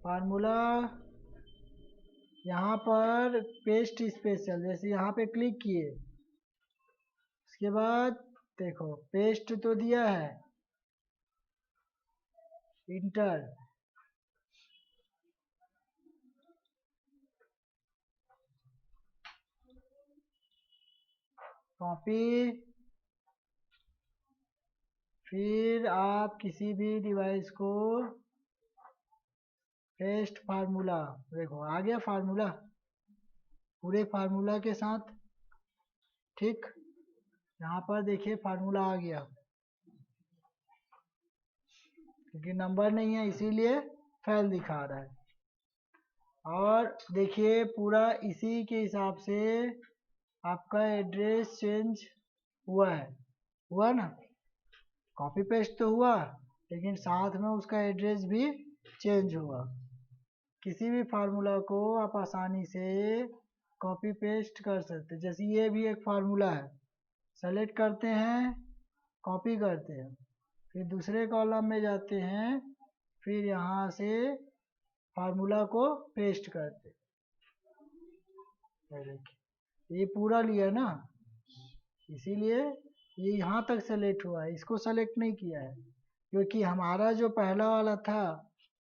Formula यहाँ पर paste special, जैसे यहाँ पे क्लिक किए, उसके बाद देखो पेस्ट तो दिया है, इंटर, कॉपी, फिर आप किसी भी डिवाइस को पेस्ट फार्मूला, देखो आ गया फार्मूला पूरे फार्मूला के साथ। ठीक, यहाँ पर देखिए फार्मूला आ गया, क्योंकि नंबर नहीं है इसीलिए फेल दिखा रहा है। और देखिए पूरा इसी के हिसाब से आपका एड्रेस चेंज हुआ है, हुआ ना, कॉपी पेस्ट तो हुआ लेकिन साथ में उसका एड्रेस भी चेंज हुआ। किसी भी फार्मूला को आप आसानी से कॉपी पेस्ट कर सकते हैं। जैसे ये भी एक फार्मूला है, सेलेक्ट करते हैं, कॉपी करते हैं, फिर दूसरे कॉलम में जाते हैं, फिर यहाँ से फार्मूला को पेस्ट करते हैं। ये देखिए ये पूरा लिया ना, इसीलिए ये यहाँ तक सेलेक्ट हुआ है, इसको सेलेक्ट नहीं किया है क्योंकि हमारा जो पहला वाला था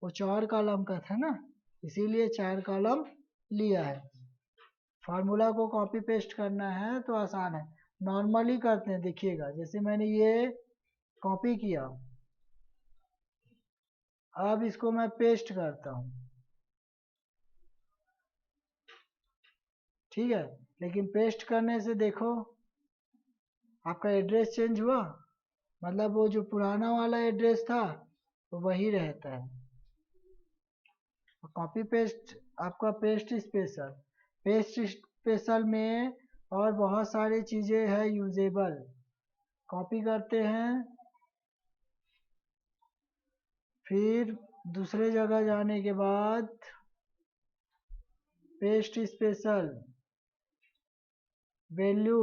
वो 4 कॉलम का था ना, इसीलिए 4 कॉलम लिया है। फार्मूला को कॉपी पेस्ट करना है तो आसान है, नॉर्मली करते हैं। देखिएगा जैसे मैंने ये कॉपी किया, अब इसको मैं पेस्ट करता हूँ, ठीक है, लेकिन पेस्ट करने से देखो आपका एड्रेस चेंज हुआ, मतलब वो जो पुराना वाला एड्रेस था वो वही रहता है। कॉपी पेस्ट आपका पेस्ट स्पेशल, पेस्ट स्पेशल में और बहुत सारी चीज़ें हैं यूजेबल। कॉपी करते हैं, फिर दूसरे जगह जाने के बाद पेस्ट स्पेशल वैल्यू,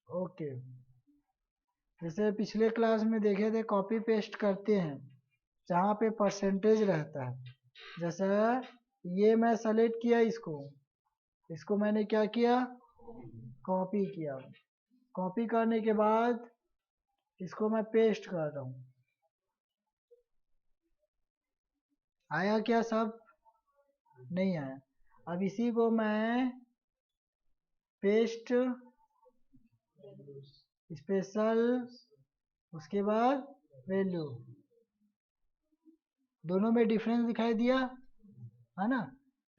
ओके। जैसे पिछले क्लास में देखे थे कॉपी पेस्ट करते हैं जहाँ पे परसेंटेज रहता है, जैसे ये मैं सेलेक्ट किया, इसको मैंने क्या किया, कॉपी किया। कॉपी करने के बाद इसको मैं पेस्ट कर रहा हूँ, आया क्या सब, नहीं आया। अब इसी को मैं पेस्ट स्पेशल, उसके बाद वैल्यू, दोनों में डिफरेंस दिखाई दिया है ना।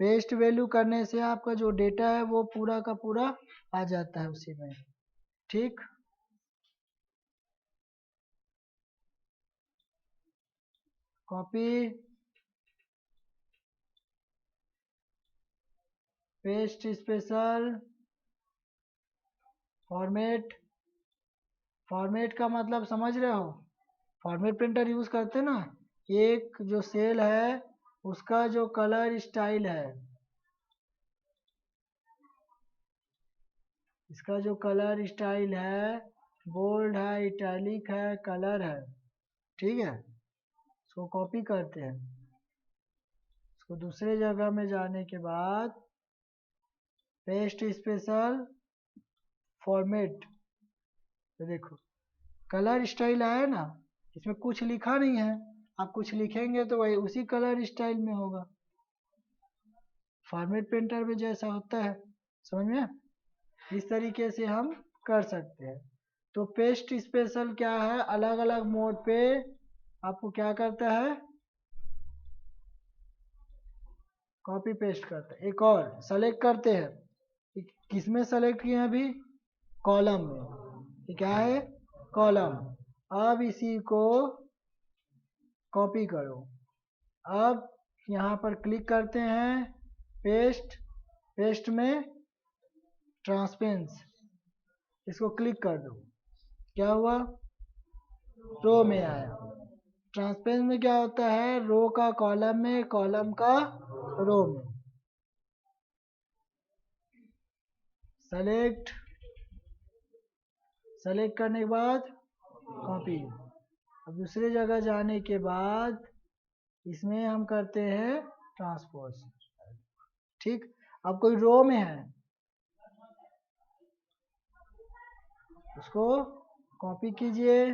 पेस्ट वैल्यू करने से आपका जो डेटा है वो पूरा का पूरा आ जाता है उसी में। ठीक, copy paste special format, format का मतलब समझ रहे हो, फॉर्मेट प्रिंटर यूज करते ना, एक जो सेल है उसका जो कलर स्टाइल है, इसका जो कलर स्टाइल है, बोल्ड है, इटैलिक है, कलर है, ठीक है, इसको कॉपी करते हैं। इसको दूसरे जगह में जाने के बाद पेस्ट स्पेशल फॉर्मेट, तो देखो कलर स्टाइल आया ना, इसमें कुछ लिखा नहीं है, आप कुछ लिखेंगे तो वही उसी कलर स्टाइल में होगा, फॉर्मेट प्रिंटर में जैसा होता है, समझ में। इस तरीके से हम कर सकते हैं। तो पेस्ट स्पेशल क्या है, अलग अलग मोड पे आपको क्या करता है, कॉपी पेस्ट करता है। एक और सेलेक्ट करते हैं, किस में सेलेक्ट किए हैं अभी, कॉलम में, ये क्या है, कॉलम। अब इसी को कॉपी करो, अब यहाँ पर क्लिक करते हैं, पेस्ट, पेस्ट में ट्रांसपेरेंस, इसको क्लिक कर दो, क्या हुआ, रो में आया। ट्रांसपेरेंस में क्या होता है, रो का कॉलम में, कॉलम का रो में। सेलेक्ट, सेलेक्ट करने के बाद कॉपी। अब दूसरे जगह जाने के बाद इसमें हम करते हैं ट्रांसपोज। ठीक, अब कोई रो में है उसको कॉपी कीजिए,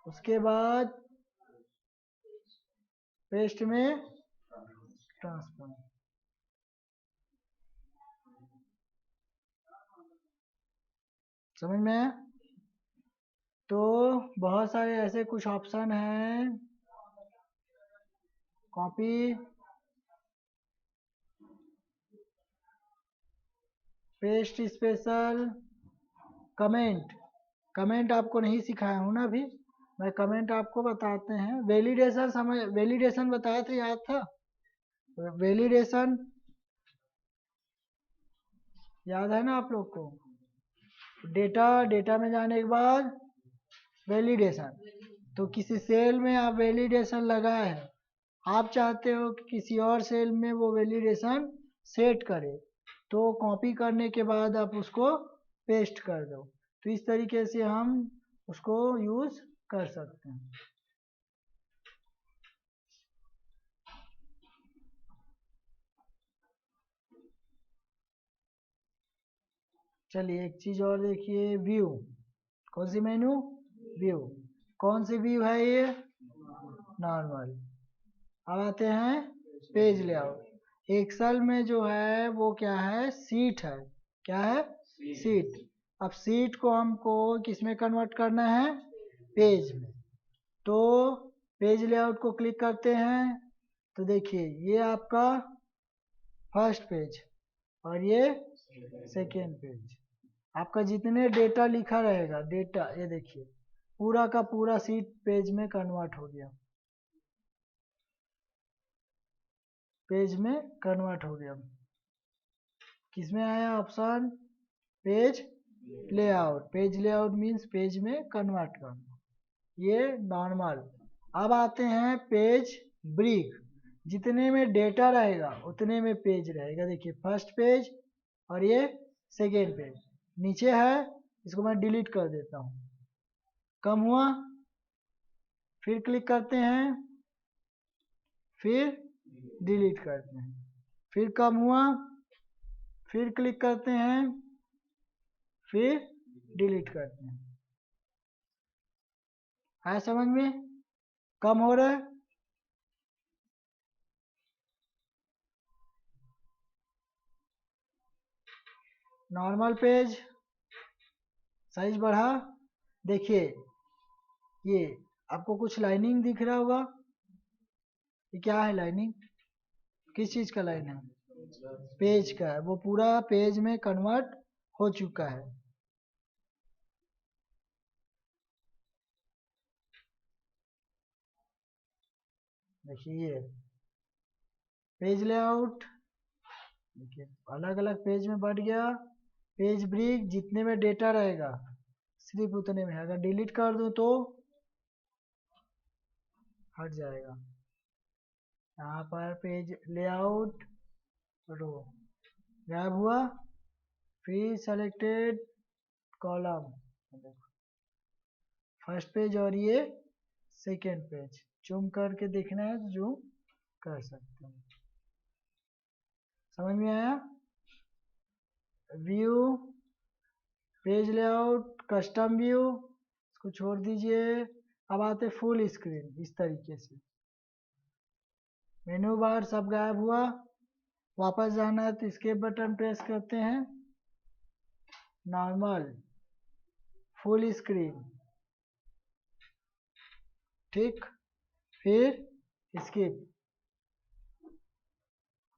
उसके बाद पेस्ट में ट्रांसफर। समझ में आया? तो बहुत सारे ऐसे कुछ ऑप्शन हैं, copy, paste special, comment. Comment आपको नहीं सिखाया हूँ ना अभी, मैं कमेंट आपको बताते हैं। वैलिडेशन समझ, वैलिडेशन बताया था, याद था? वैलिडेशन याद है ना आप लोग को? डेटा, डेटा में जाने के बाद वैलिडेशन, तो किसी सेल में आप वैलिडेशन लगाए हैं, आप चाहते हो कि किसी और सेल में वो वैलिडेशन सेट करे, तो कॉपी करने के बाद आप उसको पेस्ट कर दो। तो इस तरीके से हम उसको यूज कर सकते हैं। चलिए एक चीज और देखिए, व्यू। कौन सी मेनू? व्यू। कौन सी व्यू है ये? नॉर्मल। अब आते हैं पेज लेआउट। एक्सेल में जो है वो क्या है? सीट है। क्या है? सीट। अब सीट को हमको किस में कन्वर्ट करना है? पेज में। तो पेज लेआउट को क्लिक करते हैं, तो देखिए ये आपका फर्स्ट पेज और ये सेकेंड पेज। आपका जितने डेटा लिखा रहेगा, डेटा ये देखिए पूरा का पूरा सीट पेज में कन्वर्ट हो गया, पेज में कन्वर्ट हो गया। किसमें आया option? Page layout. Page layout means page में कन्वर्ट करना, ये नॉर्मल। अब आते हैं पेज ब्रिक। जितने में डेटा रहेगा उतने में पेज रहेगा। देखिए फर्स्ट पेज और ये सेकेंड पेज नीचे है, इसको मैं डिलीट कर देता हूँ। कम हुआ, फिर क्लिक करते हैं, फिर डिलीट करते हैं, फिर कम हुआ, फिर क्लिक करते हैं, फिर डिलीट करते हैं। है समझ में? कम हो रहा है। नॉर्मल पेज साइज बढ़ा। देखिए ये आपको कुछ लाइनिंग दिख रहा होगा, ये क्या है लाइनिंग? किस चीज का लाइन है? पेज का है, वो पूरा पेज में कन्वर्ट हो चुका है। देखिए ये पेज लेआउट, देखिए अलग अलग पेज में बढ़ गया। पेज ब्रिक जितने में डेटा रहेगा सिर्फ उतने में, अगर डिलीट कर दूं तो हट जाएगा। यहाँ पर पेज लेआउट रो गायब हुआ, फिर सेलेक्टेड कॉलम, फर्स्ट पेज और ये सेकेंड पेज। जूम करके देखना है तो जूम कर सकते हैं। समझ में आया? View, page layout, custom view, इसको छोड़ दीजिए। अब आते फुल स्क्रीन। इस तरीके से मेनू बार सब गायब हुआ, वापस जाना है तो escape बटन प्रेस करते हैं। नॉर्मल, फुल स्क्रीन, ठीक, फिर स्किप।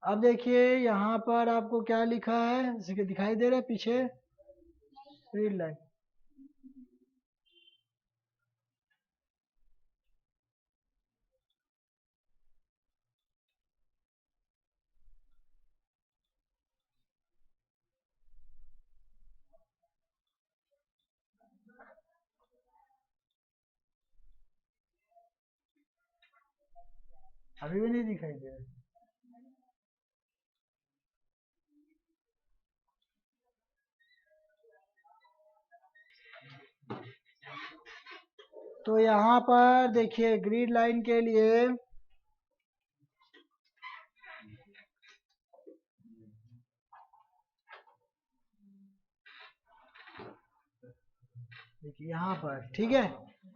अब देखिए यहाँ पर आपको क्या लिखा है, जैसे कि दिखाई दे रहा है पीछे रीड लाइन। अभी भी नहीं दिखाई दे रहा। तो यहाँ पर देखिए ग्रिड लाइन के लिए देखिए यहाँ पर, ठीक है,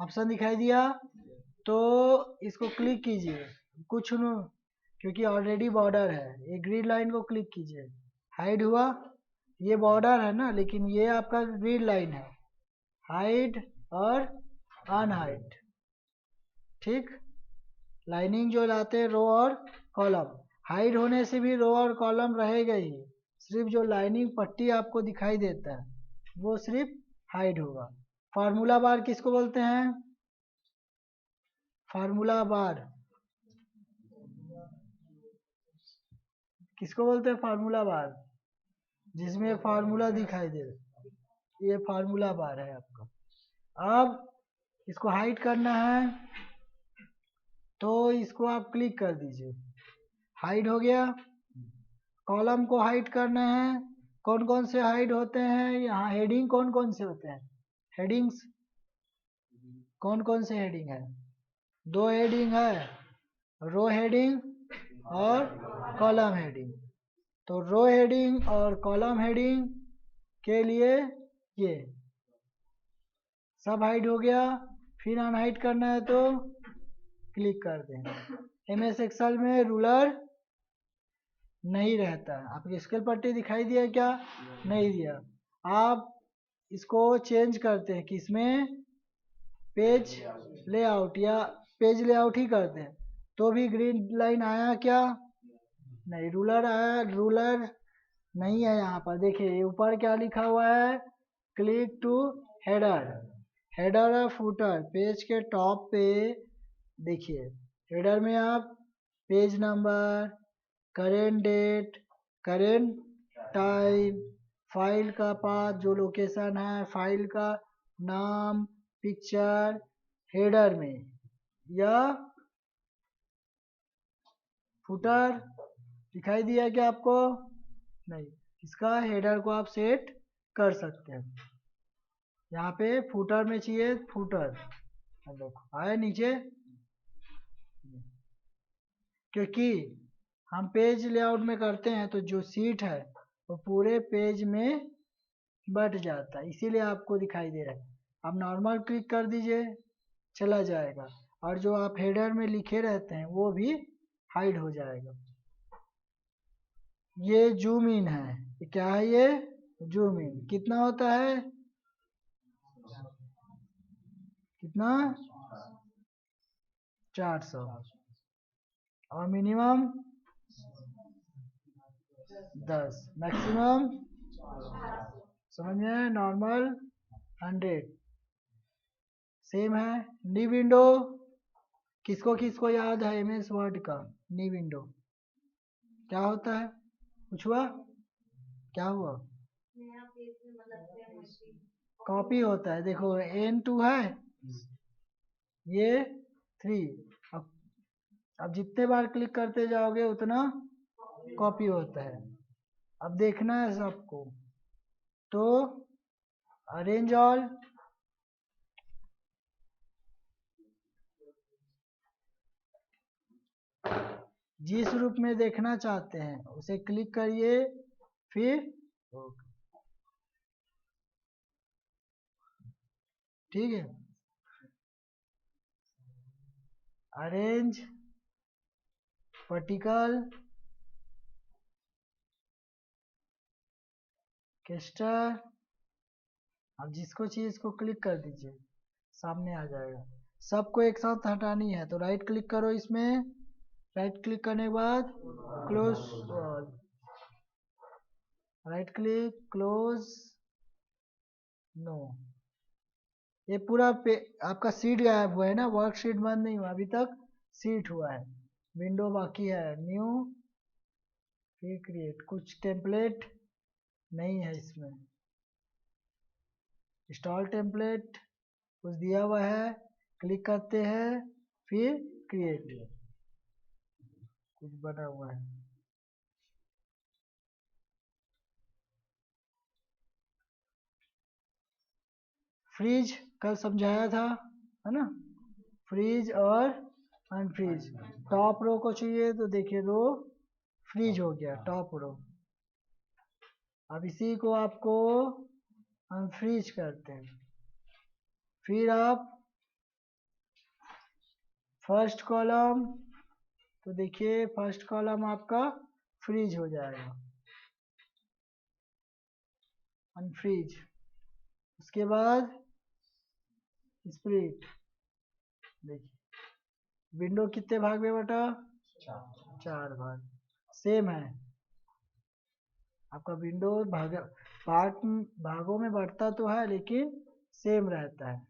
ऑप्शन दिखाई दिया। तो इसको क्लिक कीजिए, कुछ न, क्योंकि ऑलरेडी बॉर्डर है, ये ग्रीन लाइन को क्लिक कीजिए, हाइड हुआ। ये बॉर्डर है ना, लेकिन ये आपका ग्रीन लाइन है, हाइड और अनहाइड, ठीक। लाइनिंग जो लाते हैं रो और कॉलम, हाइड होने से भी रो और कॉलम रहेगा ही, सिर्फ जो लाइनिंग पट्टी आपको दिखाई देता है वो सिर्फ हाइड होगा। फार्मूला बार किसको बोलते हैं? फार्मूला बार किसको बोलते हैं? फार्मूला बार, जिसमें फार्मूला दिखाई दे, ये फार्मूला बार है आपका। अब इसको हाइड करना है तो इसको आप क्लिक कर दीजिए, हाइड हो गया। कॉलम को हाइड करना है, कौन कौन से हाइड होते हैं यहाँ? हेडिंग कौन कौन से होते हैं? हेडिंग्स कौन कौन से हेडिंग है? दो हेडिंग है, रो हेडिंग और कॉलम हेडिंग। तो रो हेडिंग और कॉलम हेडिंग के लिए ये सब हाइड हो गया। फिर अनहाइड करना है तो क्लिक कर दें। एमएस एक्सेल में रूलर नहीं रहता है। आपकी स्केल पट्टी दिखाई दिया क्या? नहीं दिया। आप इसको चेंज करते हैं किसमें? पेज लेआउट, या पेज लेआउट ही करते हैं तो भी ग्रीन लाइन आया क्या? नहीं। रूलर आया? रूलर नहीं है यहाँ पर। देखिए ऊपर क्या लिखा हुआ है? क्लिक टू हेडर, हेडर और फुटर। पेज के टॉप पे देखिए, हेडर में आप page number, current date, current time, file का पाथ जो लोकेशन है, फाइल का नाम, पिक्चर, हेडर में, या फुटर दिखाई दिया क्या आपको? नहीं। इसका हेडर को आप सेट कर सकते हैं। यहाँ पे फुटर में चाहिए फुटर, देखो आए नीचे, क्योंकि हम पेज लेआउट में करते हैं तो जो सीट है वो पूरे पेज में बट जाता है, इसीलिए आपको दिखाई दे रहा है। आप नॉर्मल क्लिक कर दीजिए, चला जाएगा, और जो आप हेडर में लिखे रहते हैं वो भी हाइड हो जाएगा। ये जूम इन है, ये क्या है? ये जूम इन कितना होता है? कितना? 400। और मिनिमम 10, मैक्सिमम, समझ में आया? नॉर्मल 100, सेम है। नी विंडो किसको किसको याद है? एमएस वर्ड का नी विंडो क्या होता है? कुछ हुआ? क्या हुआ? कॉपी होता है। देखो N2 है, ये 3। अब जितने बार क्लिक करते जाओगे उतना कॉपी होता है। अब देखना है सबको, तो अरेंज ऑल, जिस रूप में देखना चाहते हैं उसे क्लिक करिए, फिर ठीक है। अरेंज वर्टिकल, कैस्टर, अब जिसको चाहिए इसको क्लिक कर दीजिए, सामने आ जाएगा। सबको एक साथ हटानी है तो राइट क्लिक करो इसमें, राइट क्लिक करने के बाद close, right click, close, no. ये पूरा आपका सीट गायब हुआ है ना, वर्कशीट बंद नहीं हुआ अभी तक, सीट हुआ है, विंडो बाकी है। न्यू, फिर क्रिएट, कुछ टेम्पलेट नहीं है इसमें, इंस्टॉल टेम्पलेट कुछ दिया हुआ है, क्लिक करते हैं, फिर क्रिएट, कुछ बना हुआ है। फ्रीज कल समझाया था, है ना? फ्रीज और अनफ्रीज। टॉप रो को चाहिए तो देखिए रो फ्रीज हो गया, टॉप रो। अब इसी को आपको अनफ्रीज करते हैं, फिर आप फर्स्ट कॉलम, तो देखिए फर्स्ट कॉलम आपका फ्रीज हो जाएगा, अनफ्रीज। उसके बाद स्प्लिट, देखिए विंडो कितने भाग में बटा, 4 भाग। सेम है आपका विंडो भागों में बढ़ता तो है लेकिन सेम रहता है।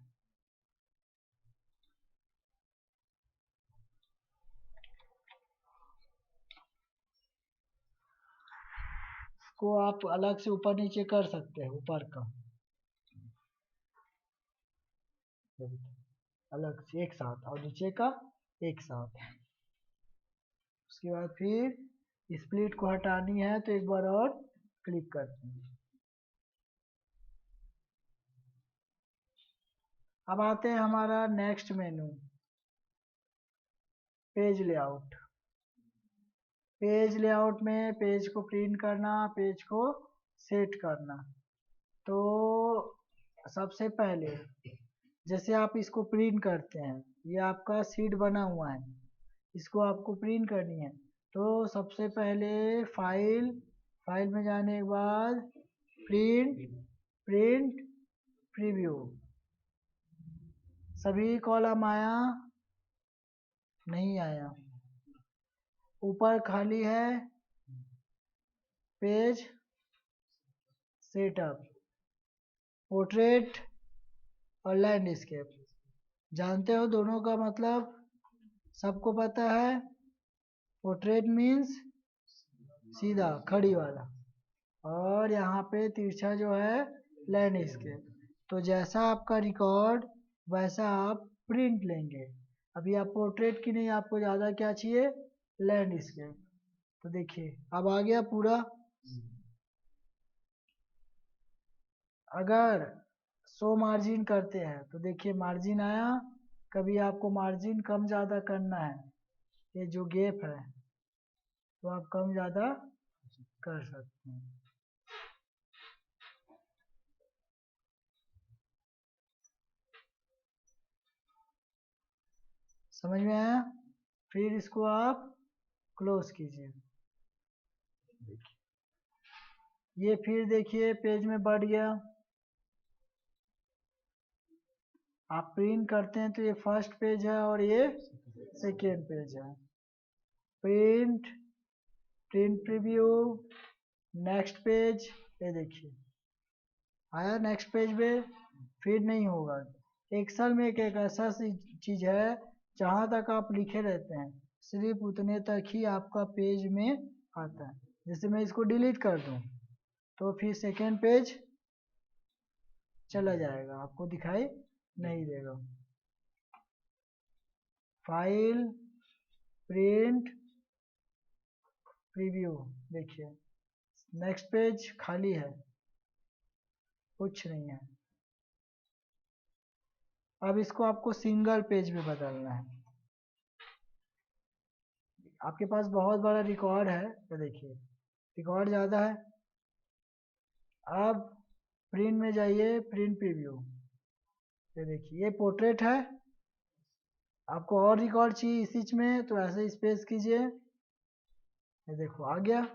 इसको आप अलग से ऊपर नीचे कर सकते हैं, ऊपर का अलग से एक साथ और नीचे का एक साथ। उसके बाद फिर स्प्लिट को हटानी है तो एक बार और क्लिक करते हैं। अब आते हैं हमारा नेक्स्ट मेनू, पेज लेआउट। पेज लेआउट में पेज को प्रिंट करना, पेज को सेट करना। तो सबसे पहले जैसे आप इसको प्रिंट करते हैं, ये आपका शीट बना हुआ है, इसको आपको प्रिंट करनी है। तो सबसे पहले फाइल में जाने के बाद प्रिंट प्रीव्यू, सभी कॉलम आया, नहीं आया, ऊपर खाली है, पेज सेटअप, पोर्ट्रेट और लैंडस्केप। जानते हो दोनों का मतलब, सबको पता है। पोर्ट्रेट मीन्स सीधा खड़ी वाला, और यहाँ पे तिरछा जो है लैंडस्केप। तो जैसा आपका रिकॉर्ड वैसा आप प्रिंट लेंगे। अभी आप पोर्ट्रेट की नहीं, आपको ज़्यादा क्या चाहिए, लैंडस्केप। तो देखिए अब आ गया पूरा। अगर शो मार्जिन करते हैं तो देखिए मार्जिन आया, कभी आपको मार्जिन कम ज़्यादा करना है, ये जो गैप है तो आप कम ज़्यादा कर सकते हैं। समझ में आया? फिर इसको आप क्लोज कीजिए। देखिए ये फिर देखिए पेज में बढ़ गया। आप प्रिंट करते हैं तो ये फर्स्ट पेज है और ये सेकेंड पेज है। प्रिंट प्रीव्यू, नेक्स्ट पेज, ये देखिए आया नेक्स्ट पेज पे। फिर नहीं होगा। एक्सेल में एक ऐसा चीज है जहाँ तक आप लिखे रहते हैं सिर्फ उतने तक ही आपका पेज में आता है। जैसे मैं इसको डिलीट कर दूं तो फिर सेकेंड पेज चला जाएगा, आपको दिखाई नहीं देगा। फाइल, प्रिंट प्रीव्यू, देखिए नेक्स्ट पेज खाली है, कुछ नहीं है। अब इसको आपको सिंगल पेज में बदलना है। आपके पास बहुत बड़ा रिकॉर्ड है तो देखिए रिकॉर्ड ज़्यादा है। अब प्रिंट में जाइए, प्रिंट प्रीव्यू, ये देखिए ये पोर्ट्रेट है। आपको और रिकॉर्ड चाहिए इसी में तो ऐसे स्पेस कीजिए, ये देखो आ गया।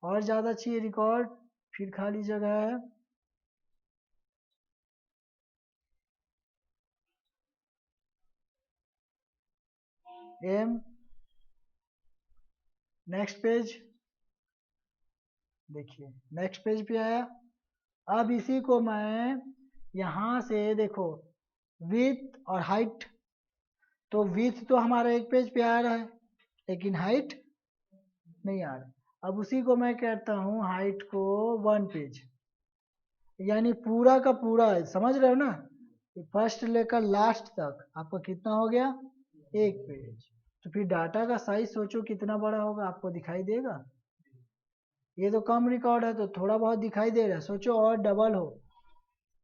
और ज़्यादा चाहिए रिकॉर्ड, फिर खाली जगह है, एम, नेक्स्ट पेज, देखिए नेक्स्ट पेज पे आया। अब इसी को मैं यहाँ से देखो विड्थ और हाइट, तो विड्थ तो हमारा एक पेज पे आ रहा है लेकिन हाइट नहीं आ रहा। अब उसी को मैं कहता हूँ हाइट को 1 पेज, यानी पूरा का पूरा है, समझ रहे हो ना, फर्स्ट लेकर लास्ट तक आपका कितना हो गया, 1 पेज। तो फिर डाटा का साइज सोचो कितना बड़ा होगा, आपको दिखाई देगा। ये तो कम रिकॉर्ड है तो थोड़ा बहुत दिखाई दे रहा है, सोचो और डबल हो,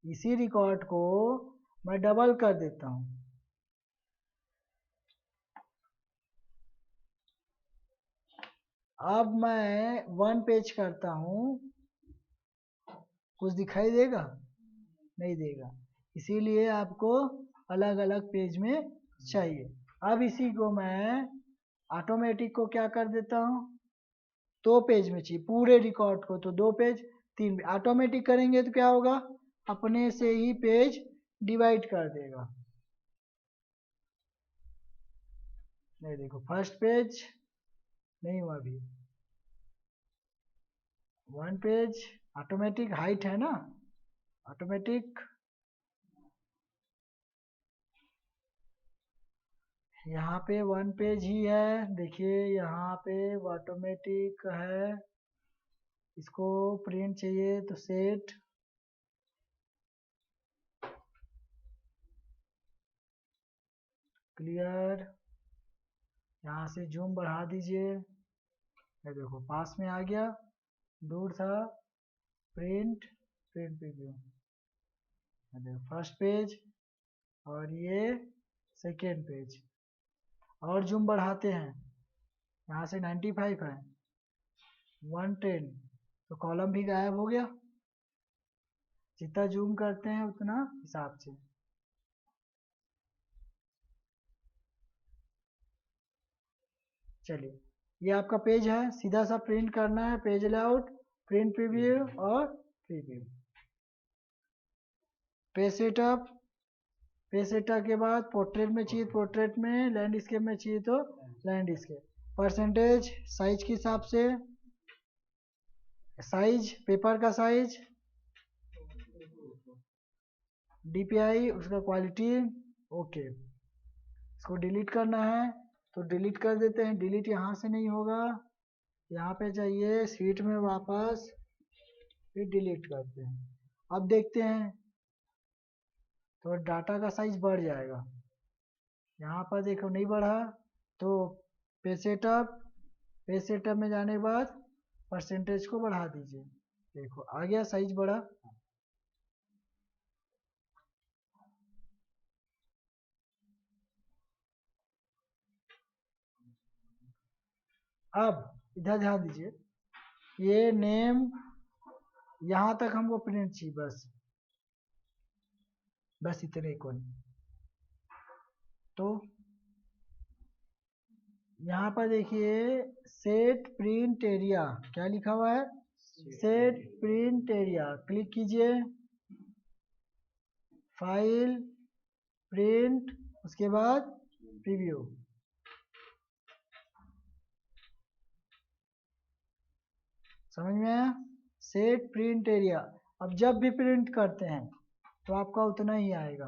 इसी रिकॉर्ड को मैं डबल कर देता हूँ। अब मैं 1 पेज करता हूँ, कुछ दिखाई देगा, नहीं देगा। इसीलिए आपको अलग अलग पेज में चाहिए। अब इसी को मैं ऑटोमेटिक को क्या कर देता हूँ, 2 पेज में चाहिए पूरे रिकॉर्ड को, तो 2 पेज 3 ऑटोमेटिक करेंगे तो क्या होगा, अपने से ही पेज डिवाइड कर देगा। नहीं देखो फर्स्ट पेज नहीं हुआ अभी, 1 पेज ऑटोमेटिक हाइट है ना, ऑटोमेटिक यहाँ पे 1 पेज ही है। देखिए यहाँ पे ऑटोमेटिक है, इसको प्रिंट चाहिए तो सेट क्लियर, यहाँ से जूम बढ़ा दीजिए, ये देखो पास में आ गया, दूर था, प्रिंट प्रिंट प्रीव्यू, देखो फर्स्ट पेज और ये सेकेंड पेज। और जूम बढ़ाते हैं, यहाँ से 95 है, 110, तो कॉलम भी गायब हो गया। जितना जूम करते हैं उतना हिसाब से। चलिए ये आपका पेज है, सीधा सा प्रिंट करना है, पेज लेआउट, प्रिंट प्रीव्यू और preview. Page setup, page setup के बाद पोर्ट्रेट में चाहिए पोर्ट्रेट में, लैंडस्केप में चाहिए तो लैंडस्केप। परसेंटेज साइज के हिसाब से, साइज पेपर का साइज, DPI उसका क्वालिटी, ओके। इसको डिलीट करना है तो डिलीट कर देते हैं, डिलीट यहाँ से नहीं होगा, यहाँ पे चाहिए शीट में वापस, फिर डिलीट करते हैं। अब देखते हैं तो डाटा का साइज बढ़ जाएगा, यहाँ पर देखो नहीं बढ़ा, तो पेज सेटअप में जाने के बाद परसेंटेज को बढ़ा दीजिए, देखो आ गया साइज बढ़ा। अब इधर ध्यान दीजिए, ये नेम यहाँ तक हमको प्रिंट चाहिए, बस इतने को ही। तो यहाँ पर देखिए सेट प्रिंट एरिया क्या लिखा हुआ है, सेट प्रिंट एरिया, क्लिक कीजिए, फाइल, प्रिंट, उसके बाद प्रीव्यू। समझ में आया, सेट प्रिंट एरिया। अब जब भी प्रिंट करते हैं तो आपका उतना ही आएगा,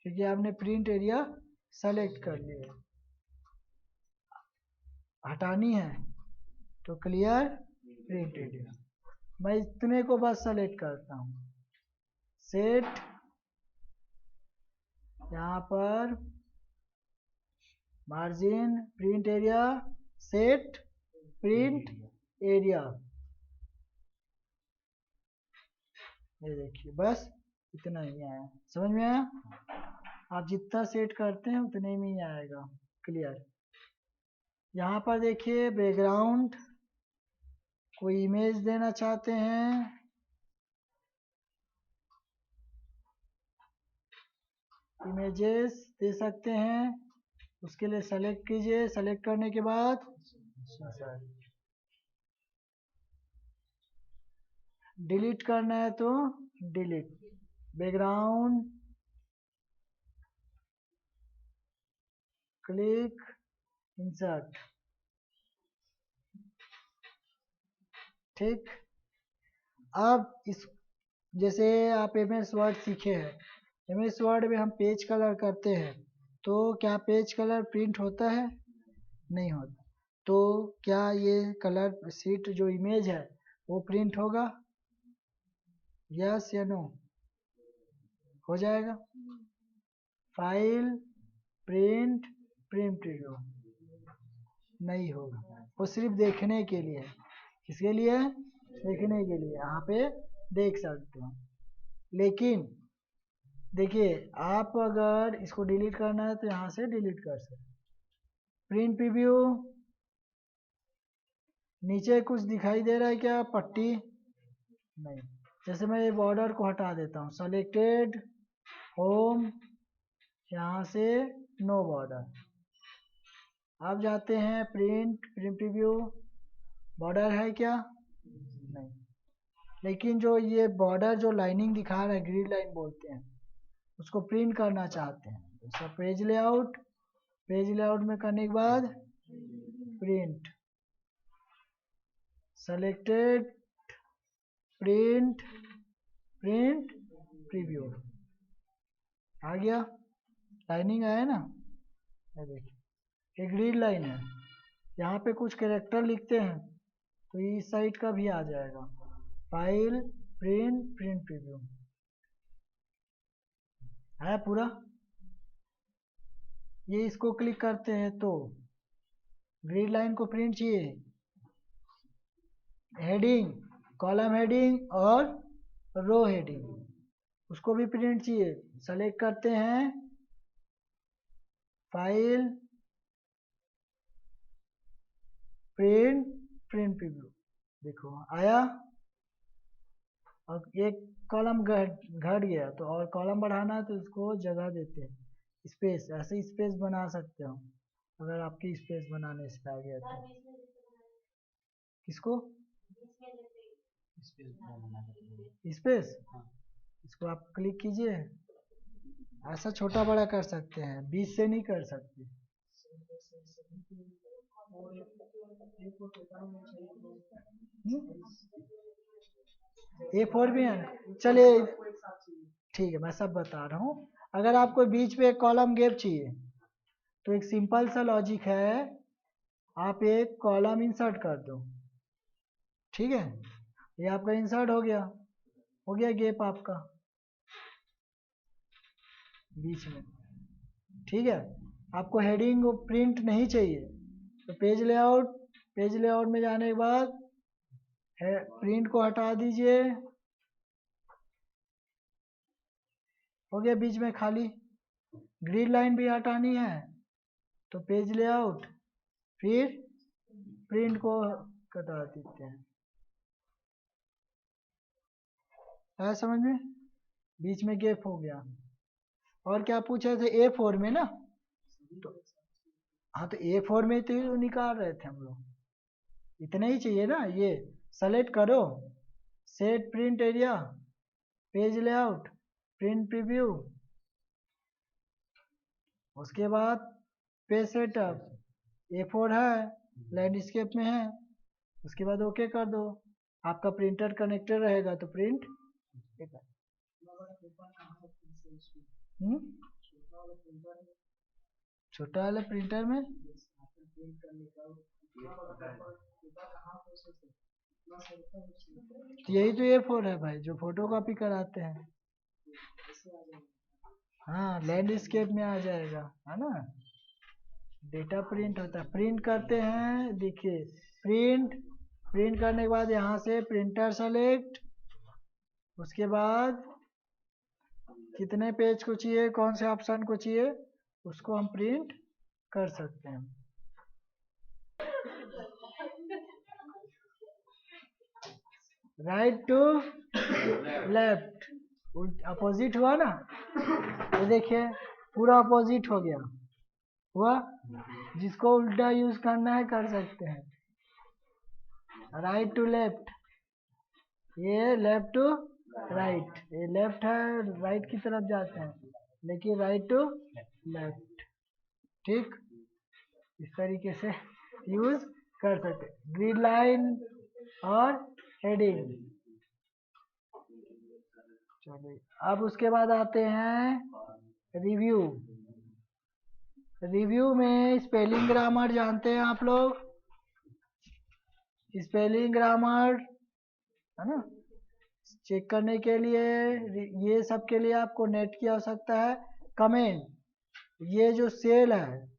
क्योंकि आपने प्रिंट एरिया सेलेक्ट कर लिया। हटानी है तो क्लियर प्रिंट एरिया, मैं इतने को बस सेलेक्ट करता हूँ, सेट, यहाँ पर margin print area, set print area, ये देखिए बस इतना ही आया। समझ में आया, आप जितना सेट करते हैं उतने में ही आएगा, क्लियर। यहाँ पर देखिए बैकग्राउंड, कोई इमेज देना चाहते हैं, इमेजेस दे सकते हैं, उसके लिए सेलेक्ट कीजिए, सेलेक्ट करने के बाद डिलीट करना है तो डिलीट, बैकग्राउंड, क्लिक, इंसर्ट, ठीक। अब इस जैसे आप MS वर्ड सीखे हैं, MS वर्ड में हम पेज कलर करते हैं, तो क्या पेज कलर प्रिंट होता है, नहीं होता, तो क्या ये कलर शीट जो इमेज है वो प्रिंट होगा, यस या नो, हो जाएगा। फाइल, प्रिंट, प्रिंट प्रीव्यू, नहीं होगा, वो सिर्फ देखने के लिए, किसके लिए, देखने के लिए, यहाँ पे देख सकते हो। लेकिन देखिए आप अगर इसको डिलीट करना है तो यहाँ से डिलीट कर सकते। प्रिंट प्रीव्यू, नीचे कुछ दिखाई दे रहा है क्या, पट्टी, नहीं, जैसे मैं ये बॉर्डर को हटा देता हूँ, सेलेक्टेड होम, यहाँ से नो बॉर्डर। अब जाते हैं प्रिंट प्रीव्यू, बॉर्डर है क्या? नहीं। लेकिन जो ये बॉर्डर जो लाइनिंग दिखा रहा है, ग्रिड लाइन बोलते हैं, उसको प्रिंट करना चाहते हैं तो सब पेज लेआउट, पेज लेआउट में करने के बाद print, selected, print, print preview, आ गया, लाइनिंग आया ना। ये देखिए, ये ग्रिड लाइन है, यहाँ पे कुछ कैरेक्टर लिखते हैं तो इस साइड का भी आ जाएगा, फाइल, प्रिंट, प्रिंट प्रीव्यू है पूरा। ये इसको क्लिक करते हैं तो ग्रिड लाइन को प्रिंट चाहिए, हेडिंग, कॉलम हेडिंग और रो हेडिंग, उसको भी प्रिंट चाहिए। सेलेक्ट करते हैं, फाइल, प्रिंट, प्रिंट प्रीव्यू, देखो आया। अब एक कॉलम घट गया तो और कॉलम बढ़ाना है तो इसको जगह देते हैं, स्पेस, ऐसे स्पेस बना सकते हो अगर आपकी स्पेस बनाने से आ गया तो। किसको स्पेस? इसको आप क्लिक कीजिए, ऐसा छोटा बड़ा कर सकते हैं, बीच से नहीं कर सकते। A4 भी है, चलिए ठीक है, मैं सब बता रहा हूँ। अगर आपको बीच में एक कॉलम गैप चाहिए तो एक सिंपल सा लॉजिक है, आप एक कॉलम इंसर्ट कर दो, ठीक है, ये आपका इंसर्ट हो गया गैप आपका बीच में, ठीक है। आपको हेडिंग प्रिंट नहीं चाहिए तो पेज लेआउट, पेज लेआउट में जाने के बाद प्रिंट को हटा दीजिए, हो गया बीच में खाली। ग्रिड लाइन भी हटानी है तो पेज लेआउट, फिर प्रिंट को कटा देते हैं, है समझ में? बीच में गैप हो गया। और क्या पूछे थे A4 में ना, तो हाँ तो A4 में तो निकाल रहे थे हम लोग, इतना ही चाहिए ना। ये सेलेक्ट करो, set print area, page layout, print preview, उसके बाद पेज सेटअप, A4 है, लैंडस्केप में है, उसके बाद ओके कर दो। आपका प्रिंटर कनेक्टेड रहेगा तो प्रिंट, छोटा वाला प्रिंटर में तो यही तो A4 है भाई, जो फोटो कॉपी कराते हैं। हाँ लैंडस्केप में आ जाएगा, है ना। डेटा प्रिंट होता है, प्रिंट करते हैं, देखिए प्रिंट, प्रिंट करने के बाद यहाँ से प्रिंटर सेलेक्ट, उसके बाद कितने पेज को चाहिए, कौन से ऑप्शन को चाहिए, उसको हम प्रिंट कर सकते हैं। राइट टू लेफ्ट, अपोजिट हुआ ना, ये देखिए पूरा अपोजिट हो गया, हुआ। जिसको उल्टा यूज करना है कर सकते हैं, राइट टू लेफ्ट, ये लेफ्ट टू राइट, ये लेफ्ट है राइट की तरफ जाते हैं, लेकिन राइट टू लेफ्ट, ठीक, इस तरीके से यूज कर सकते। ग्रिड लाइन और हेडिंग, चलिए अब उसके बाद आते हैं रिव्यू। रिव्यू में स्पेलिंग ग्रामर जानते हैं आप लोग, स्पेलिंग ग्रामर, है ना, चेक करने के लिए, ये सब के लिए आपको नेट की आवश्यकता है। कमेंट, ये जो सेल है,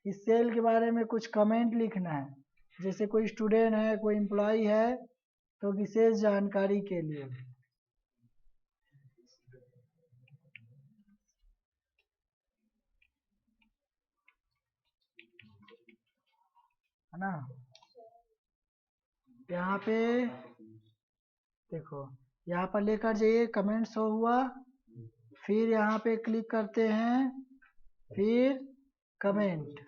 इस सेल के बारे में कुछ कमेंट लिखना है, जैसे कोई स्टूडेंट है, कोई एम्प्लॉय है, तो विशेष जानकारी के लिए, है ना। यहाँ पे देखो, यहाँ पर लेकर जाइए, कमेंट शो हुआ, फिर यहाँ पे क्लिक करते हैं, फिर कमेंट।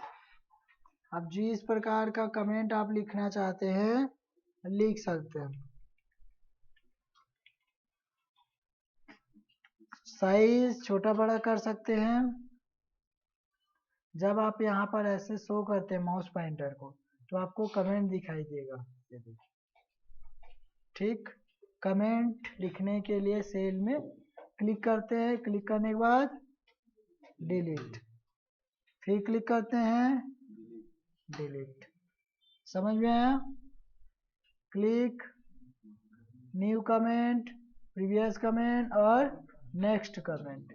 अब जिस प्रकार का कमेंट आप लिखना चाहते हैं लिख सकते हैं। साइज छोटा बड़ा कर सकते हैं। जब आप यहाँ पर ऐसे शो करते हैं माउस पॉइंटर को तो आपको कमेंट दिखाई देगा। ठीक, कमेंट लिखने के लिए सेल में क्लिक करते हैं, क्लिक करने के बाद डिलीट, फिर क्लिक करते हैं डिलीट। समझ में आया? Click, new comment, previous comment और नेक्स्ट कमेंट।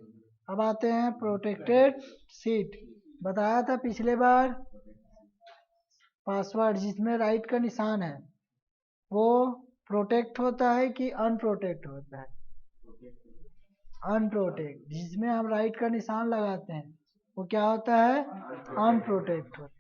अब आते हैं प्रोटेक्टेड शीट। बताया था पिछले बार, पासवर्ड जिसमें राइट का निशान है वो प्रोटेक्ट होता है कि अनप्रोटेक्ट होता है? अनप्रोटेक्ट। जिसमें हम राइट का निशान लगाते हैं वो क्या होता है? अनप्रोटेक्ट होता है।